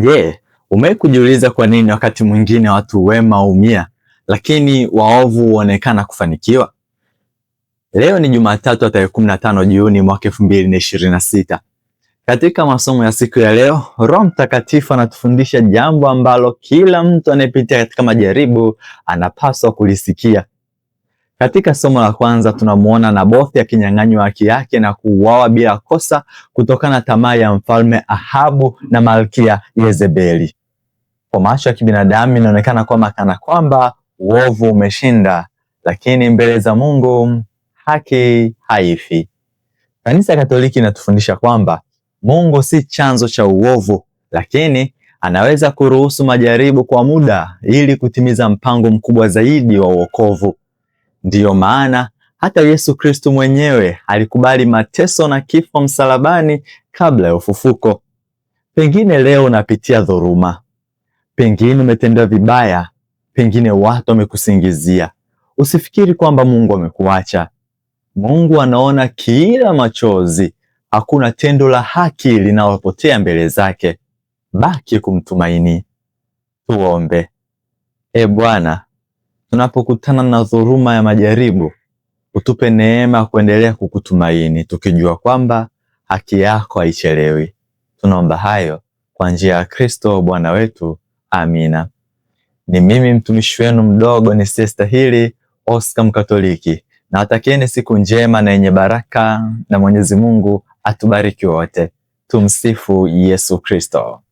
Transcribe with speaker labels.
Speaker 1: Je, umewahi kujiuliza kwa nini wakati mwingine watu wema huumia, lakini waovu huonekana kufanikiwa? Leo ni Jumatatu ya tarehe 15 Juni mwaka 2026. Katika masomo ya siku ya leo, Roho Mtakatifu anatufundisha jambo ambalo kila mtu anayepitia katika majaribu anapaswa kulisikia. Katika somo la kwanza tunamuona Nabothi akinyang'anywa haki yake na kuuawa bila kosa kutokana na tamaa ya mfalme Ahabu na malkia Yezebeli. Kwa macho ya kibinadamu inaonekana kana kwamba uovu umeshinda, lakini mbele za Mungu haki haifi. Kanisa Katoliki inatufundisha kwamba Mungu si chanzo cha uovu, lakini anaweza kuruhusu majaribu kwa muda ili kutimiza mpango mkubwa zaidi wa wokovu. Ndiyo maana hata Yesu Kristo mwenyewe alikubali mateso na kifo msalabani kabla ya ufufuko. Pengine leo unapitia dhuluma, pengine umetendewa vibaya, pengine watu wamekusingizia. Usifikiri kwamba Mungu amekuacha. Mungu anaona kila machozi. Hakuna tendo la haki linalopotea mbele zake. Baki kumtumaini. Tuombe. Bwana, tunapokutana na dhuluma ya majaribu, utupe neema ya kuendelea kukutumaini, tukijua kwamba haki yako haichelewi. Tunaomba hayo kwa njia ya Kristo Bwana wetu. Amina. Ni mimi mtumishi wenu mdogo nisiyestahili, Oscar Mkatoliki. Na watakieni siku njema na yenye baraka, na Mwenyezi Mungu atubariki wote. Tumsifu Yesu Kristo.